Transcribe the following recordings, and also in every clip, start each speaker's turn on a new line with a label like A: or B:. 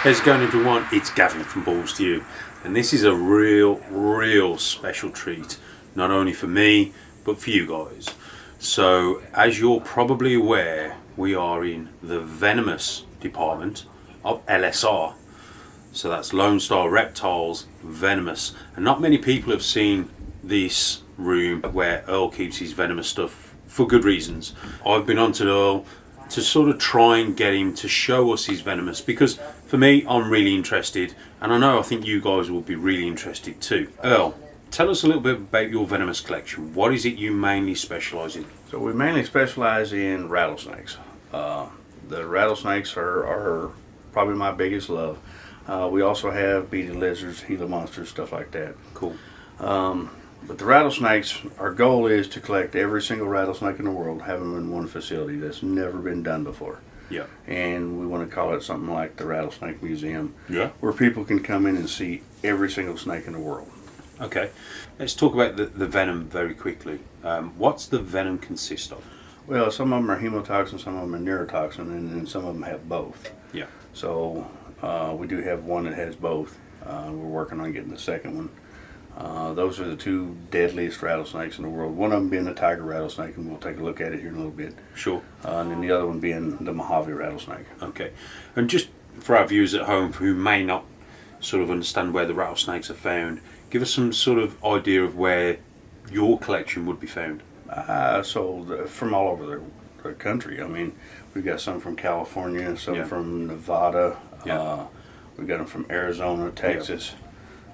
A: How's it going, everyone? It's Gavin from Balls to You, and this is a real special treat, not only for me, but for you guys. So, as you're probably aware, we are in the venomous department of LSR. So that's Lone Star Reptiles Venomous, and not many people have seen this room where Earl keeps his venomous stuff for good reasons. I've been on to Earl to sort of try and get him to show us his venomous, because for me, I'm really interested, and I think you guys will be really interested too. Earl, tell us a little bit about your venomous collection. What is it you mainly specialise in?
B: So we mainly specialize in rattlesnakes. The rattlesnakes are probably my biggest love. We also have beaded lizards, Gila monsters, stuff like that.
A: Cool.
B: But the rattlesnakes, our goal is to collect every single rattlesnake in the world, have them in one facility. That's never been done before.
A: Yeah.
B: And we want to call it something like the Rattlesnake Museum.
A: Yeah.
B: Where people can come in and see every single snake in the world.
A: Okay. Let's talk about the venom very quickly. What's the venom consist of?
B: Well, some of them are hemotoxin, some of them are neurotoxin, and then some of them have both.
A: Yeah.
B: So we do have one that has both. We're working on getting the second one. Those are the two deadliest rattlesnakes in the world. One of them being the tiger rattlesnake, and we'll take a look at it here in a little bit.
A: Sure.
B: And then the other one being the Mojave rattlesnake.
A: Okay. And just for our viewers at home who may not sort of understand where the rattlesnakes are found, give us some sort of idea of where your collection would be found.
B: From all over the country. I mean, we've got some from California, some from Nevada.
A: Yeah.
B: We've got them from Arizona, Texas.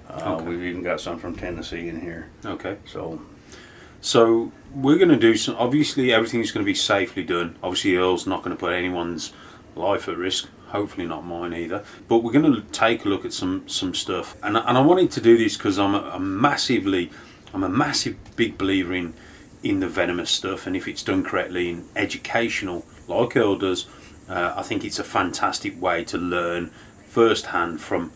A: Okay.
B: We've even got some from Tennessee in here.
A: Okay.
B: So
A: we're going to do some. Obviously, everything's going to be safely done. Obviously, Earl's not going to put anyone's life at risk. Hopefully, not mine either. But we're going to take a look at some stuff. And I wanted to do this because I'm a massive big believer in the venomous stuff. And if it's done correctly and educational, like Earl does, I think it's a fantastic way to learn firsthand from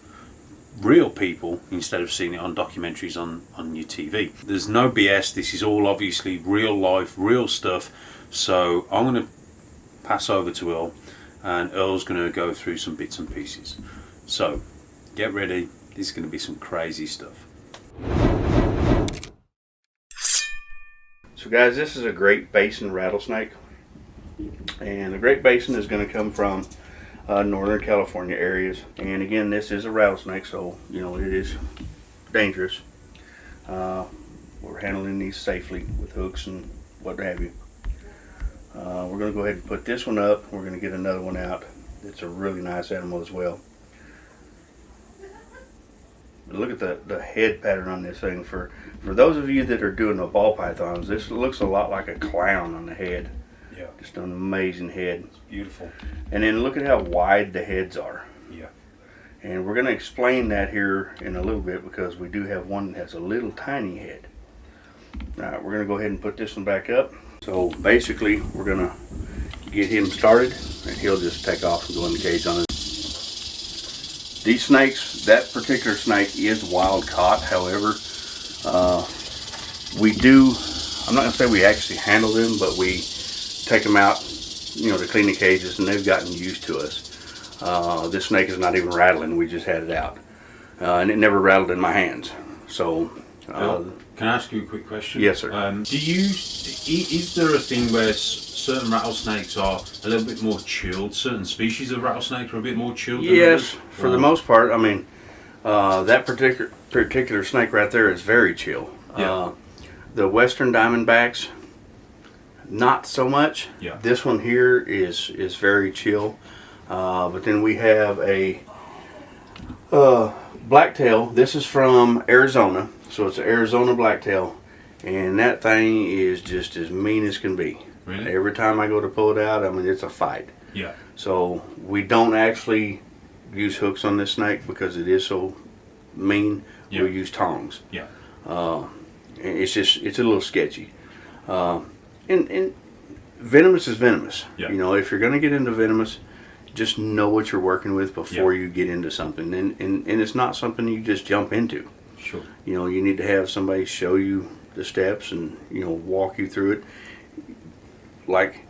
A: real people instead of seeing it on documentaries on your TV. There's no BS. This is all obviously real life, real stuff. So I'm going to pass over to Earl, and Earl's going to go through some bits and pieces. So get ready. This is going to be some crazy stuff.
B: So guys, this is a Great Basin rattlesnake, and the Great Basin is going to come from Northern California areas. And again, this is a rattlesnake, so you know it is dangerous. We're handling these safely with hooks and what have you. We're going to go ahead and put this one up. We're going to get another one out. It's a really nice animal as well. But look at the head pattern on this thing. For those of you that are doing the ball pythons, this looks a lot like a clown on the head.
A: Yeah.
B: Just an amazing head.
A: It's beautiful.
B: And then look at how wide the heads are.
A: Yeah.
B: And we're going to explain that here in a little bit, because we do have one that has a little tiny head. Alright, we're going to go ahead and put this one back up. So basically, we're going to get him started, and he'll just take off and go in the cage on it. These snakes, that particular snake is wild caught. However, I'm not going to say we actually handle them, but we take them out, to clean the cages, and they've gotten used to us. This snake is not even rattling. We just had it out, and it never rattled in my hands. So,
A: can I ask you a quick question?
B: Yes, sir.
A: Is there a thing where certain rattlesnakes are a little bit more chilled? Certain species of rattlesnakes are a bit more chilled?
B: Yes, for the most part. I mean, that particular snake right there is very chill.
A: Yeah.
B: The Western Diamondbacks, not so much.
A: Yeah.
B: This one here is very chill. But then we have a blacktail. This is from Arizona, so it's an Arizona blacktail, and that thing is just as mean as can be.
A: Really?
B: Every time I go to pull it out, I mean, it's a fight.
A: Yeah.
B: So we don't actually use hooks on this snake because it is so mean.
A: Yeah.
B: We use tongs.
A: Yeah.
B: It's a little sketchy. And venomous is venomous.
A: Yeah.
B: If you're going to get into venomous, just know what you're working with before you get into something. And it's not something you just jump into.
A: Sure.
B: You need to have somebody show you the steps and, walk you through it. Like,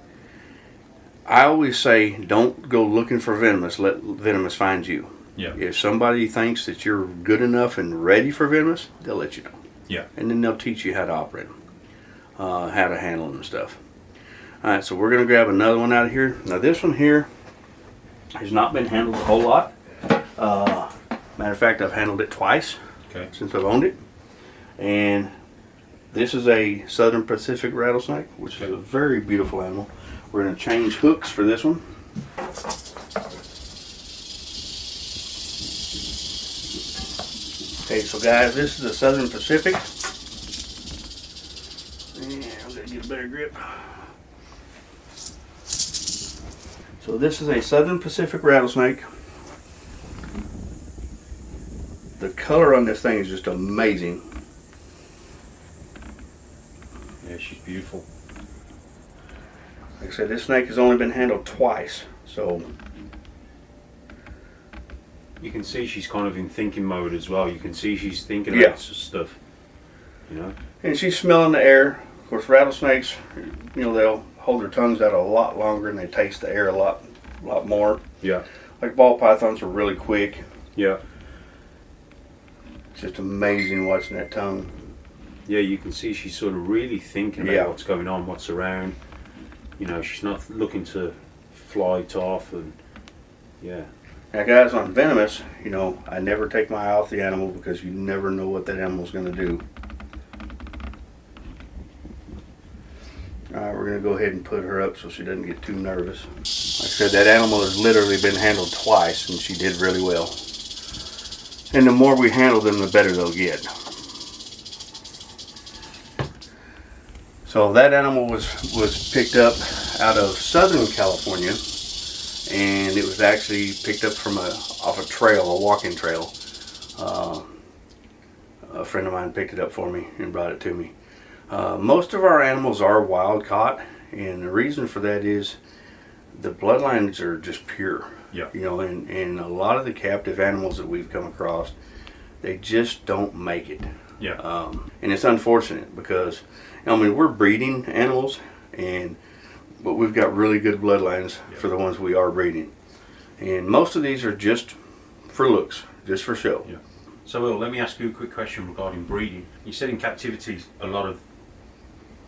B: I always say, don't go looking for venomous, let venomous find you.
A: Yeah.
B: If somebody thinks that you're good enough and ready for venomous, they'll let you know.
A: Yeah.
B: And then they'll teach you how to operate them, how to handle them and stuff. All right, so we're going to grab another one out of here. Now this one here has not been handled a whole lot. Matter of fact, I've handled it twice since I've owned it. And this is a Southern Pacific rattlesnake, which is a very beautiful animal. We're going to change hooks for this one. Okay, so guys, this is the Southern Pacific. Yeah, I'm going to get a better grip. So this is a Southern Pacific rattlesnake. The color on this thing is just amazing.
A: Yeah, she's beautiful.
B: Like I said, this snake has only been handled twice, so
A: You can see she's kind of in thinking mode as well. You can see she's thinking about stuff, you know.
B: and she's smelling the air. Of course, rattlesnakes, you know, they'll hold their tongues out a lot longer and they taste the air a lot more.
A: Yeah.
B: Like ball pythons are really quick.
A: Yeah.
B: It's just amazing watching that tongue.
A: Yeah, you can see she's sort of really thinking about what's going on, what's around. You know, she's not looking to fly it off, and yeah.
B: Now guys, on venomous, you know, I never take my eye off the animal because you never know what that animal's going to do. Alright, we're going to go ahead and put her up so she doesn't get too nervous. Like I said, that animal has literally been handled twice and she did really well. And the more we handle them, the better they'll get. So that animal was picked up out of Southern California, and it was actually picked up from off a trail, a walking trail. A friend of mine picked it up for me and brought it to me. Most of our animals are wild caught, and the reason for that is the bloodlines are just pure.
A: Yeah.
B: You know, and a lot of the captive animals that we've come across, they just don't make it.
A: Yeah.
B: And it's unfortunate because, I mean, we're breeding animals, but we've got really good bloodlines for the ones we are breeding. And most of these are just for looks, just for show.
A: Yeah. So, Will, let me ask you a quick question regarding breeding. You said in captivity,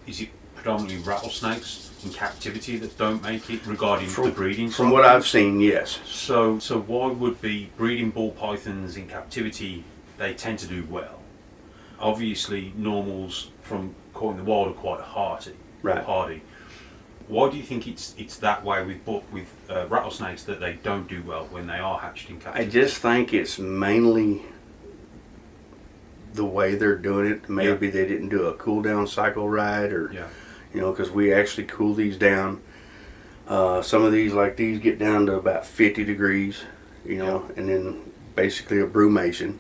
A: is it predominantly rattlesnakes in captivity that don't make it regarding the breeding?
B: From what I've seen, yes.
A: So why would be breeding ball pythons in captivity, they tend to do well? Obviously, normals from caught in the wild are quite hardy. Why do you think it's that way with rattlesnakes, that they don't do well when they are hatched in captivity?
B: I just think it's mainly the way they're doing it. Maybe they didn't do a cool down cycle right, or you know, because we actually cool these down. Some of these, like these, get down to about 50 degrees, you know, and then basically a brumation,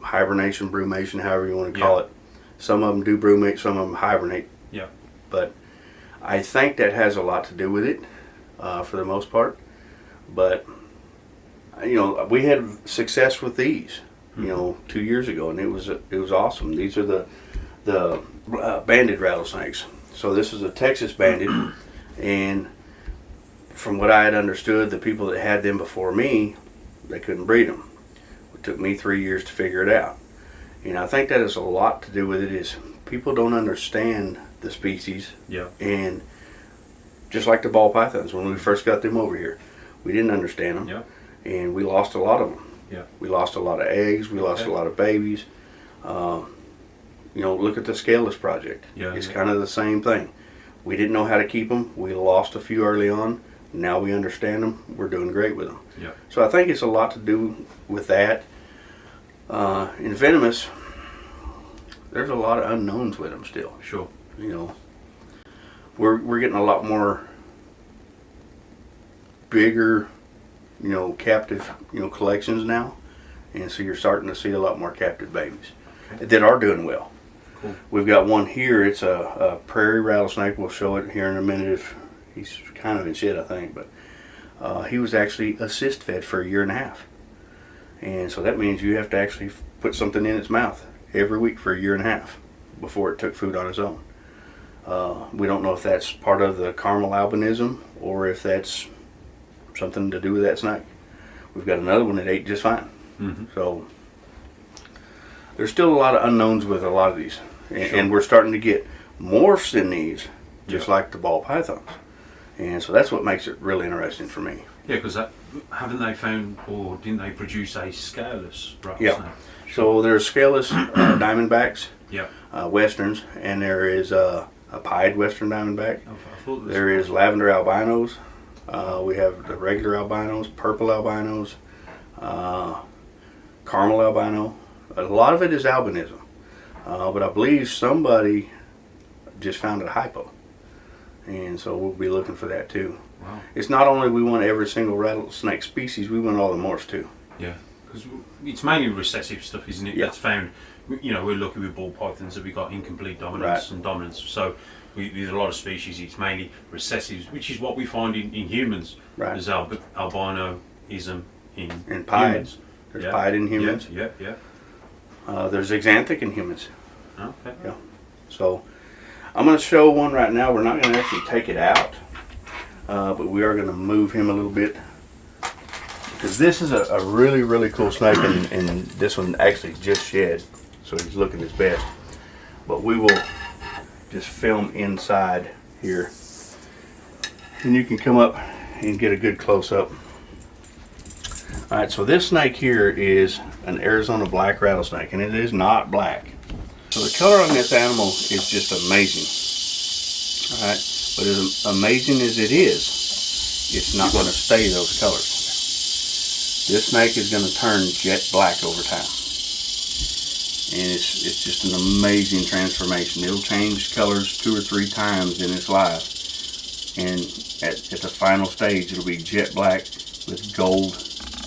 B: hibernation, brumation, however you want to call it. Some of them do brumate, some of them hibernate.
A: Yeah.
B: But I think that has a lot to do with it, for the most part. But you know, we had success with these, you know, 2 years ago, and it was awesome. These are the banded rattlesnakes. So this is a Texas banded, and from what I had understood, the people that had them before me, they couldn't breed them. It took me 3 years to figure it out. And I think that has a lot to do with it, is people don't understand the species.
A: Yeah.
B: And just like the ball pythons, when we first got them over here, we didn't understand them.
A: Yeah.
B: And we lost a lot of them.
A: Yeah.
B: We lost a lot of eggs. We lost a lot of babies. You know, look at the Scaleless project. It's kind of the same thing. We didn't know how to keep them. We lost a few early on. Now we understand them. We're doing great with them.
A: Yeah.
B: So I think it's a lot to do with that. In venomous, there's a lot of unknowns with them still.
A: Sure.
B: You know, we're getting a lot more bigger, you know, captive, you know, collections now, and so you're starting to see a lot more captive babies that are doing well.
A: Cool.
B: We've got one here. It's a prairie rattlesnake. We'll show it here in a minute. If he's kind of in shit, I think, but he was actually assist fed for 1.5 years, and so that means you have to actually put something in its mouth every week for 1.5 years before it took food on its own. We don't know if that's part of the caramel albinism or if that's something to do with that snake. We've got another one that ate just fine.
A: Mm-hmm.
B: So there's still a lot of unknowns with a lot of these, and,
A: Sure.
B: and we're starting to get morphs in these, just
A: Yeah.
B: like the ball pythons. And so that's what makes it really interesting for me.
A: Yeah, because haven't they found, or didn't they produce a scaleless rattlesnake?
B: Yeah. So there's scaleless diamondbacks,
A: Yeah.
B: westerns, and there is a pied western diamondback.
A: I thought
B: There is lavender albinos. We have the regular albinos, purple albinos, caramel albino. A lot of it is albinism, but I believe somebody just found a hypo, and so we'll be looking for that too.
A: Wow.
B: It's not only we want every single rattlesnake species, we want all the morphs too.
A: Yeah, because it's mainly recessive stuff, isn't it?
B: Yeah.
A: That's found. You know, we're lucky with ball pythons that we got incomplete dominance and dominance. So with a lot of species, it's mainly recessives, which is what we find in humans.
B: Right.
A: There's albinoism in
B: pied.
A: humans.
B: There's pied in humans.
A: Yeah, yeah.
B: There's xanthic in humans.
A: Okay.
B: Yeah. So I'm going to show one right now. We're not going to actually take it out, but we are going to move him a little bit. Because this is a really, really cool snake, and this one actually just shed, so he's looking his best. But we will just film inside here, and you can come up and get a good close-up. All right, so this snake here is an Arizona black rattlesnake, and it is not black. So the color on this animal is just amazing. All right, but as amazing as it is, it's not going to stay those colors. This snake is going to turn jet black over time. And it's just an amazing transformation. It'll change colors 2 or 3 times in its life. And at the final stage, it'll be jet black with gold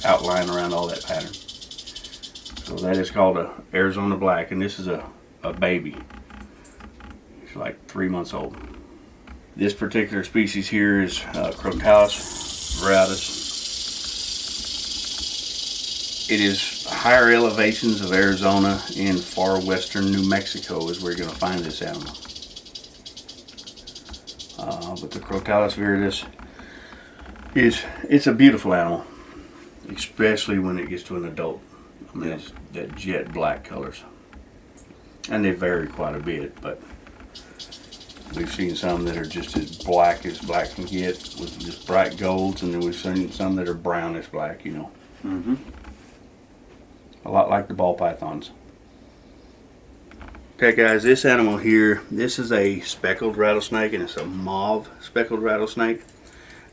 B: outline around all that pattern. So that is called a Arizona black, and this is a baby. It's like 3 months old. This particular species here is Crotalus veratus. It is higher elevations of Arizona and far western New Mexico is where you're going to find this animal. But the Crotalus veratus it's a beautiful animal, especially when it gets to an adult. I mean, it's that jet black colors, and they vary quite a bit. But we've seen some that are just as black can get, with just bright golds, and then we've seen some that are brownish black. You know.
A: Mm-hmm.
B: A lot like the ball pythons. Okay guys, this animal here, this is a speckled rattlesnake, and it's a mauve speckled rattlesnake.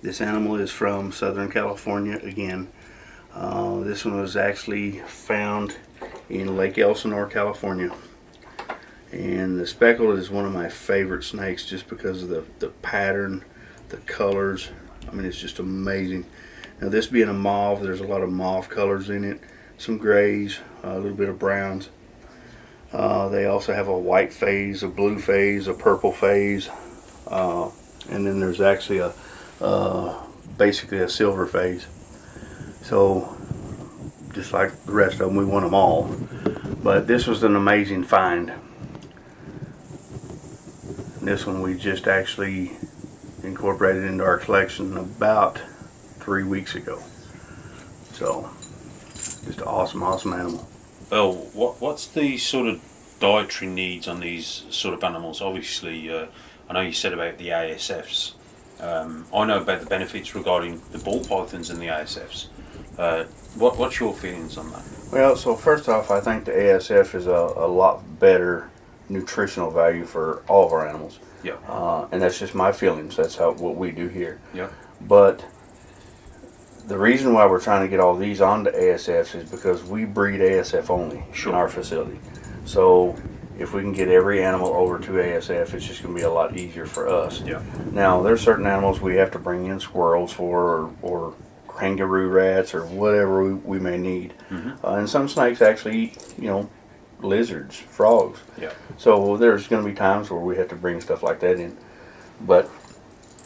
B: This animal is from Southern California again. This one was actually found in Lake Elsinore, California. And the speckled is one of my favorite snakes just because of the pattern, the colors. I mean, it's just amazing. Now this being a mauve, there's a lot of mauve colors in it. Some grays, a little bit of browns. They also have a white phase, a blue phase, a purple phase, and then there's actually basically a silver phase. So just like the rest of them, we want them all. But this was an amazing find. This one we just actually incorporated into our collection about 3 weeks ago. So just an awesome animal.
A: Well, what's the sort of dietary needs on these sort of animals? Obviously, I know you said about the ASFs. I know about the benefits regarding the ball pythons and the ASFs. What's your feelings on that?
B: Well, so first off, I think the ASF is a lot better nutritional value for all of our animals.
A: Yeah.
B: And that's just my feelings. That's what we do here.
A: Yeah.
B: But the reason why we're trying to get all these onto ASFs is because we breed ASF only in our facility. So if we can get every animal over to ASF, it's just going to be a lot easier for us.
A: Yeah.
B: Now, there's certain animals we have to bring in squirrels for, or kangaroo rats, or whatever we may need.
A: Mm-hmm.
B: And some snakes actually eat, lizards, frogs.
A: Yeah.
B: So there's going to be times where we have to bring stuff like that in. But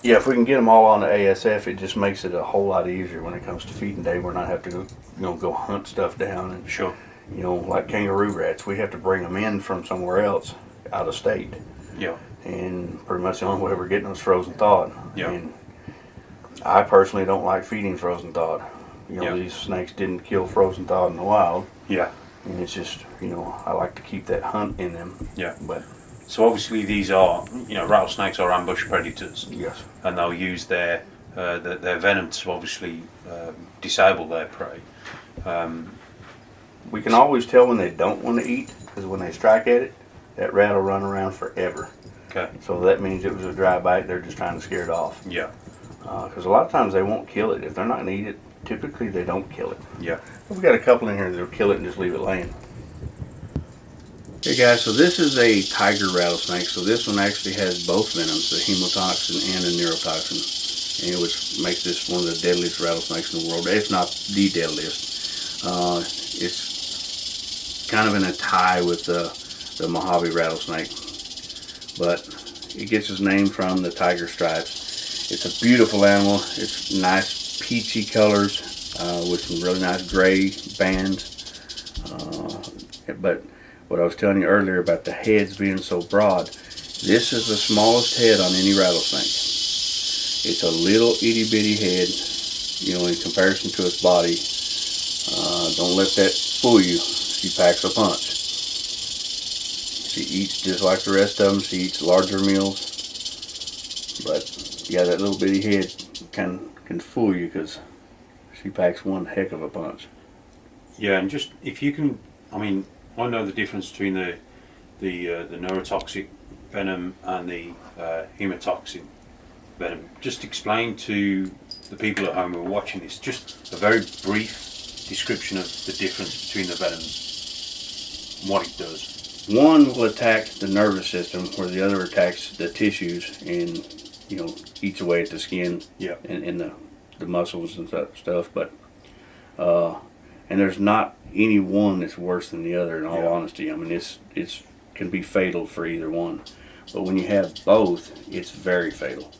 B: yeah, if we can get them all on the ASF, it just makes it a whole lot easier when it comes to feeding day. We're not having to go hunt stuff down, and
A: Sure.
B: like kangaroo rats, we have to bring them in from somewhere else, out of state.
A: Yeah.
B: And pretty much the only way we're getting them is frozen thawed.
A: Yeah.
B: And I personally don't like feeding frozen thawed. You know,
A: Yeah.
B: these snakes didn't kill frozen thawed in the wild.
A: Yeah.
B: And it's just, you know, I like to keep that hunt in them.
A: Yeah.
B: But
A: So obviously these are, rattlesnakes are ambush predators,
B: yes,
A: and they'll use their venom to obviously disable their prey.
B: we can always tell when they don't want to eat, because when they strike at it, that rat will run around forever.
A: Okay.
B: So that means it was a dry bite. They're just trying to scare it off.
A: Yeah.
B: Because a lot of times they won't kill it. If they're not going to eat it, typically they don't kill it.
A: Yeah.
B: We've got a couple in here that'll kill it and just leave it laying. Okay guys, so this is a tiger rattlesnake. So this one actually has both venoms, the hemotoxin and the neurotoxin. And which makes this one of the deadliest rattlesnakes in the world, if not the deadliest. It's kind of in a tie with the Mojave rattlesnake. But it gets its name from the tiger stripes. It's a beautiful animal. It's nice peachy colors with some really nice gray bands. But what I was telling you earlier about the heads being so broad, this is the smallest head on any rattlesnake. It's a little itty bitty head, in comparison to its body. Don't let that fool you. She packs a punch. She eats just like the rest of them. She eats larger meals. But yeah, that little bitty head can fool you because she packs one heck of a punch.
A: Yeah, and just if you can, I know the difference between the neurotoxic venom and the hemotoxin venom. Just explain to the people at home who are watching this, just a very brief description of the difference between the venoms and what it does.
B: One will attack the nervous system, where the other attacks the tissues and eats away at the skin,
A: Yeah.
B: and the muscles and stuff. But and there's not any one that's worse than the other. In all honesty, it's can be fatal for either one. But when you have both, it's very fatal,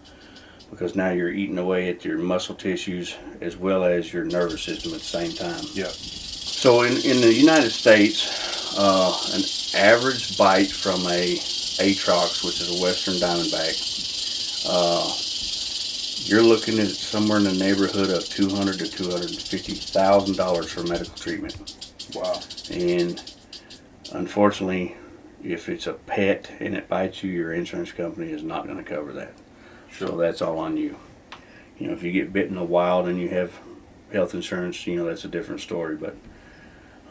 B: because now you're eating away at your muscle tissues as well as your nervous system at the same time.
A: Yeah.
B: So in the United States, an average bite from a Atrox, which is a Western Diamondback, you're looking at somewhere in the neighborhood of $200,000 to $250,000 for medical treatment.
A: Wow.
B: And unfortunately, if it's a pet and it bites you, your insurance company is not going to cover that.
A: Sure.
B: So that's all on you. If you get bit in the wild and you have health insurance, that's a different story. But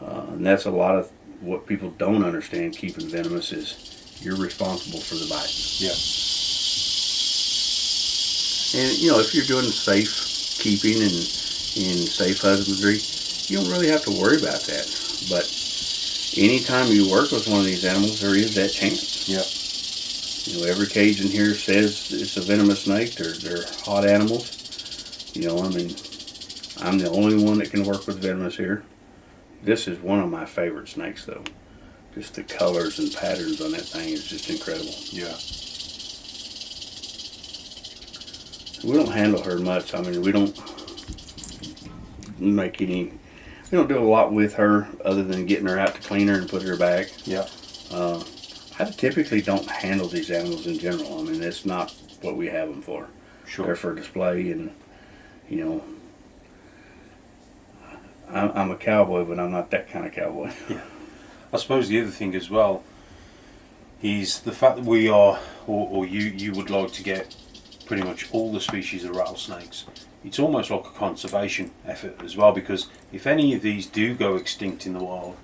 B: and that's a lot of what people don't understand. Keeping venomous is you're responsible for the bite.
A: Yeah.
B: And if you're doing safe keeping and safe husbandry, you don't really have to worry about that. But anytime you work with one of these animals, there is that chance.
A: Yeah.
B: Every cage in here says it's a venomous snake. They're hot animals. I'm the only one that can work with venomous here. This is one of my favorite snakes, though. Just the colors and patterns on that thing is just incredible.
A: Yeah.
B: We don't handle her much. We don't we don't do a lot with her other than getting her out to clean her and put her back.
A: Yeah.
B: I typically don't handle these animals in general. That's not what we have them for.
A: Sure.
B: They're for display, and I'm a cowboy, but I'm not that kind of cowboy.
A: Yeah. I suppose the other thing as well is the fact that we are, or you would like to get pretty much all the species of rattlesnakes. It's almost like a conservation effort as well, because if any of these do go extinct in the wild,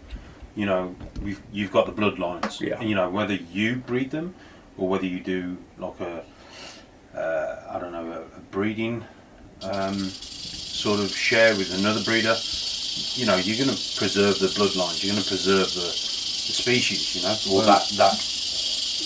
A: you've got the bloodlines.
B: Yeah.
A: And, whether you breed them or whether you do like a breeding sort of share with another breeder, you're going to preserve the bloodlines. You're going to preserve the species.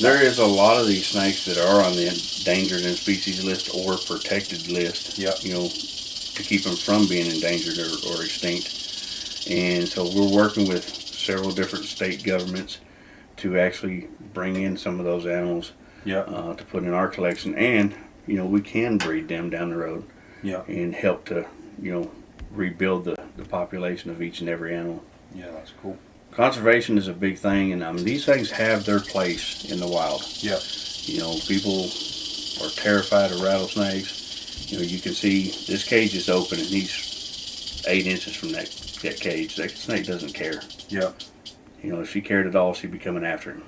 B: There is a lot of these snakes that are on the endangered and species list or protected list.
A: Yeah.
B: To keep them from being endangered or extinct. And so we're working with several different state governments to actually bring in some of those animals.
A: Yeah.
B: To put in our collection, and we can breed them down the road.
A: Yeah.
B: And help to rebuild the population of each and every animal.
A: Yeah, that's cool.
B: Conservation is a big thing, and these things have their place in the wild.
A: Yeah.
B: People are terrified of rattlesnakes. You can see this cage is open and he's 8 inches from that cage. That snake doesn't care.
A: Yeah.
B: You know, if she cared at all, she'd be coming after him.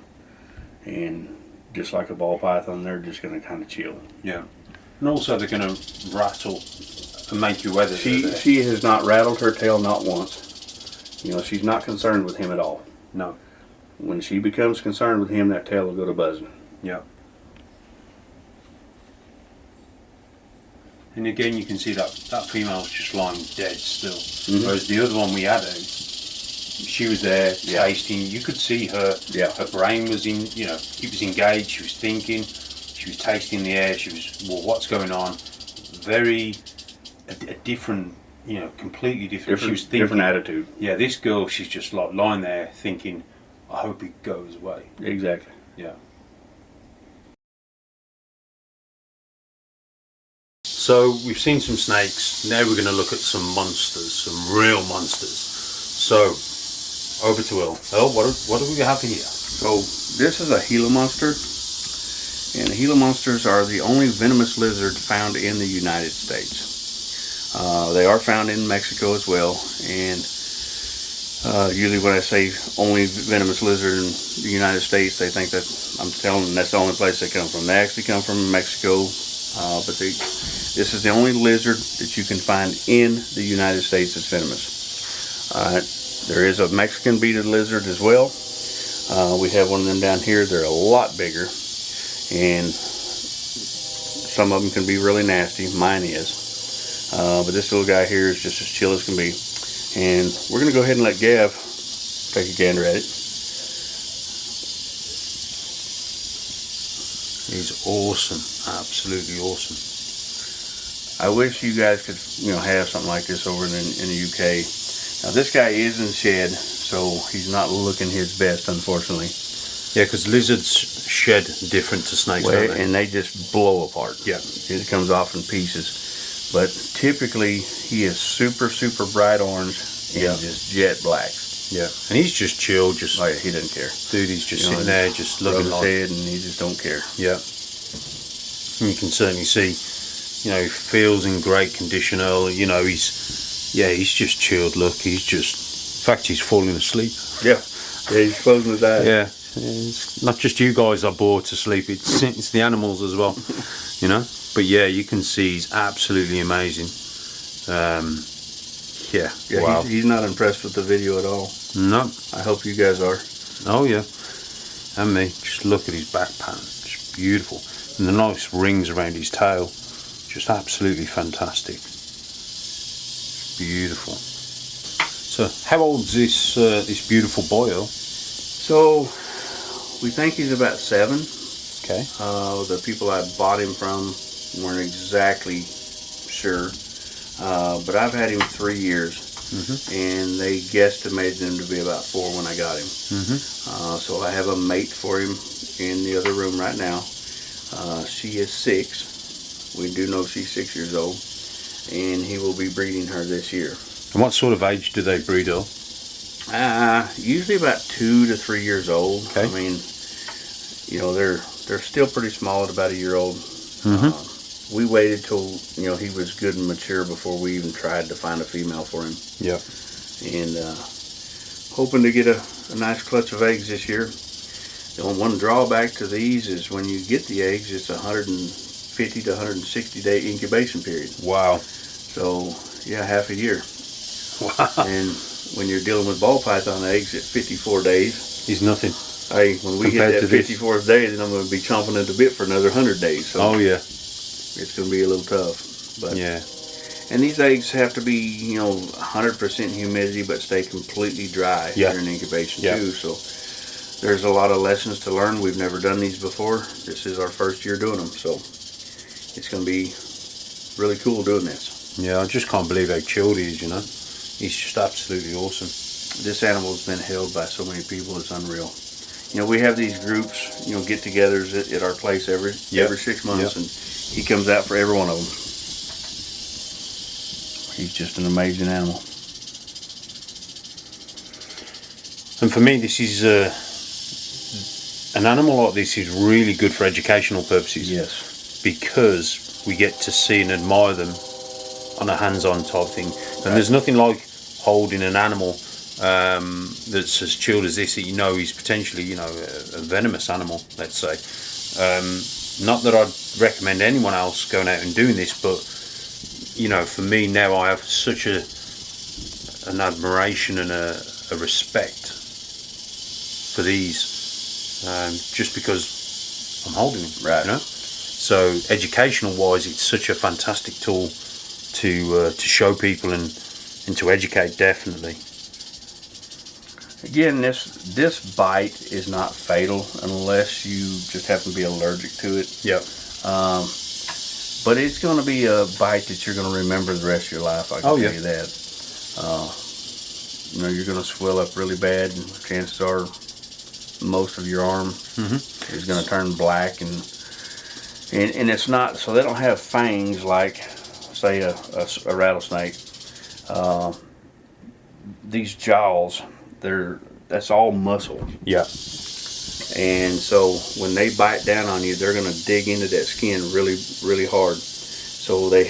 B: And just like a ball python, they're just going to kind of chill.
A: Yeah. And also they're going to rattle and make you weather.
B: She has not rattled her tail not once. You know, she's not concerned with him at all.
A: No.
B: When she becomes concerned with him, that tail will go to buzzing.
A: Yeah. And again, you can see that female's just lying dead still. Mm-hmm. Whereas the other one we had out, she was there tasting. You could see her. Yeah. Her brain was in. You know, it was engaged. She was thinking. She was tasting the air. She was, well, what's going on? Very a different. You know, completely different. She was thinking,
B: different attitude.
A: Yeah. This girl, she's just like lying there thinking, I hope it goes away.
B: Exactly.
A: Yeah. So we've seen some snakes. Now we're going to look at some monsters, some real monsters. So over to Earl. Earl, what do we have here?
B: So this is a Gila monster, and the Gila monsters are the only venomous lizard found in the United States. They are found in Mexico as well, and usually when I say only venomous lizard in the United States, they think that I'm telling them that's the only place they come from. They actually come from Mexico, but this is the only lizard that you can find in the United States that's venomous. There is a Mexican beaded lizard as well. We have one of them down here. They're a lot bigger, and some of them can be really nasty. Mine is. But this little guy here is just as chill as can be. And we're going to go ahead and let Gav take a gander at it.
A: He's awesome. Absolutely awesome.
B: I wish you guys could, have something like this over in the UK. Now this guy is in shed, so he's not looking his best, unfortunately.
A: Yeah, because lizards shed different to snakes, don't they?
B: And they just blow apart.
A: Yeah.
B: It comes off in pieces. But typically, he is super, super bright orange and just jet black.
A: Yeah. And he's just chill, just...
B: Oh yeah, he doesn't care.
A: Dude, he's just sitting there, just looking
B: like... his head and he just don't care.
A: Yeah. And you can certainly see, he feels in great condition, Earl. He's just chilled. Look, he's just... In fact, he's falling asleep.
B: Yeah. Yeah, he's closing his eyes.
A: Yeah. It's not just you guys are bored to sleep, it's the animals as well, But yeah, you can see he's absolutely amazing.
B: Wow. He's not impressed with the video at all.
A: No.
B: I hope you guys are.
A: Oh yeah. And me. Just look at his back pattern. Just beautiful. And the nice rings around his tail. Just absolutely fantastic. Beautiful. So, how old's this beautiful boy, Earl?
B: So, we think he's about 7.
A: Okay.
B: The people I bought him from weren't exactly sure, but I've had him 3 years, and they guesstimated him to be about 4 when I got him. So I have a mate for him in the other room right now. She is 6. We do know she's 6 years old, and he will be breeding her this year.
A: And what sort of age do they breed, Earl?
B: Usually about 2 to 3 years old.
A: Okay.
B: I mean, they're still pretty small at about a year old. We waited till he was good and mature before we even tried to find a female for him.
A: Yeah.
B: And hoping to get a nice clutch of eggs this year. The only one drawback to these is when you get the eggs, it's 150 to 160 day incubation period.
A: Wow.
B: So yeah, half a year.
A: Wow.
B: And when you're dealing with ball python eggs at 54 days,
A: he's nothing.
B: Hey, when we hit that 54th day, then I'm going to be chomping at the bit for another 100 days. So
A: oh yeah.
B: It's going to be a little tough. But
A: yeah.
B: And these eggs have to be, 100% humidity, but stay completely dry during incubation too. So there's a lot of lessons to learn. We've never done these before. This is our first year doing them, so it's going to be really cool doing this.
A: Yeah, I just can't believe how chilled he is. He's just absolutely awesome.
B: This animal's been held by so many people. It's unreal. We have these groups, get-togethers at our place every 6 months, and he comes out for every one of them. He's just an amazing animal.
A: And for me, this is an animal like this is really good for educational purposes.
B: Yes.
A: Because we get to see and admire them on a hands-on type thing. And there's nothing like holding an animal that's as chilled as this, that you know is potentially, you know, a venomous animal, let's say. Not that I'd recommend anyone else going out and doing this, but you know, for me now, I have such an admiration and a respect for these, just because I'm holding them,
B: right?
A: You know? So educational wise, it's such a fantastic tool to show people and to educate, definitely.
B: Again, this bite is not fatal unless you just happen to be allergic to it.
A: Yep.
B: But it's going to be a bite that you're going to remember the rest of your life. I can tell you that. You know, you're going to swell up really bad, and chances are most of your arm is going to turn black, and it's not. So they don't have fangs like, say, a rattlesnake. These jaws, that's all muscle.
A: Yeah.
B: And so when they bite down on you, they're going to dig into that skin really, really hard. So they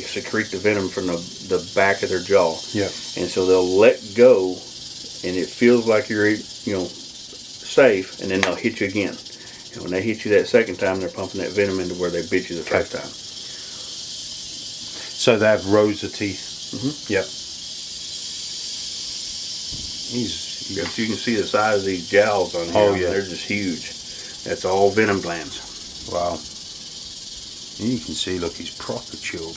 B: secrete the venom from the back of their jaw.
A: Yeah.
B: And so they'll let go, and it feels like you're, you know, safe, and then they'll hit you again. And when they hit you that second time, they're pumping that venom into where they bit you the first time.
A: So they have rows of teeth. Yep.
B: You can see the size of these jowls on here.
A: Oh, yeah.
B: They're just huge. That's all venom glands.
A: Wow. You can see, look, he's proper chilled.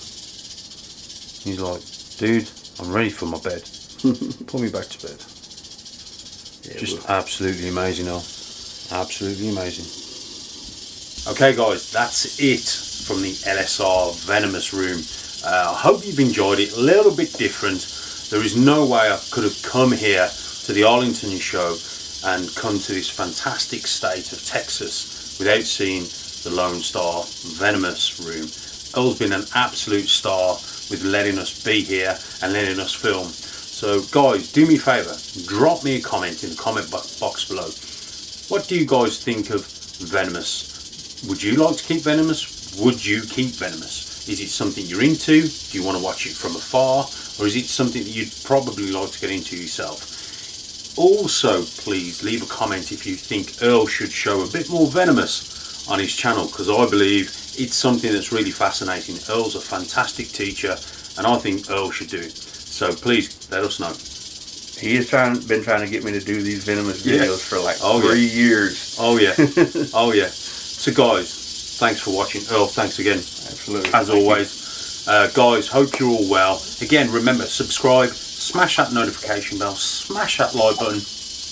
A: He's like, dude, I'm ready for my bed. Put me back to bed.
B: Yeah,
A: just absolutely amazing, Al. Absolutely amazing. Okay, guys, that's it from the LSR Venomous Room. I hope you've enjoyed it. A little bit different. There is no way I could have come here to the Arlington show and come to this fantastic state of Texas without seeing the Lone Star Venomous Room. Earl's been an absolute star with letting us be here and letting us film. So guys, do me a favour, drop me a comment in the comment box below. What do you guys think of Venomous? Would you like to keep Venomous? Would you keep Venomous? Is it something you're into? Do you want to watch it from afar? Or is it something that you'd probably like to get into yourself? Also, please leave a comment if you think Earl should show a bit more Venomous on his channel, because I believe it's something that's really fascinating. Earl's a fantastic teacher, and I think Earl should do it. So please let us know.
B: He has been trying to get me to do these Venomous videos for like 3 years.
A: Oh yeah. Oh yeah. So guys, thanks for watching. Earl, thanks again.
B: Absolutely.
A: As always. Guys, hope you're all well. Again, remember, subscribe, smash that notification bell, smash that like button,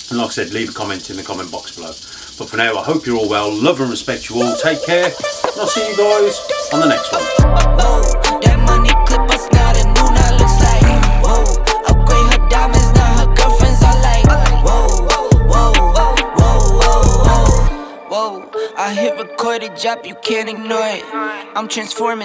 A: and like I said, leave a comment in the comment box below. But for now, I hope you're all well. Love and respect you all. Take care, and I'll see you guys on the next one.
C: Whoa, that money clip us now, the new now looks like. Whoa, upgrade her diamonds, now her girlfriends are like. Whoa, whoa, whoa, whoa, whoa, whoa. I hit record it, drop, you can't ignore it. I'm transforming.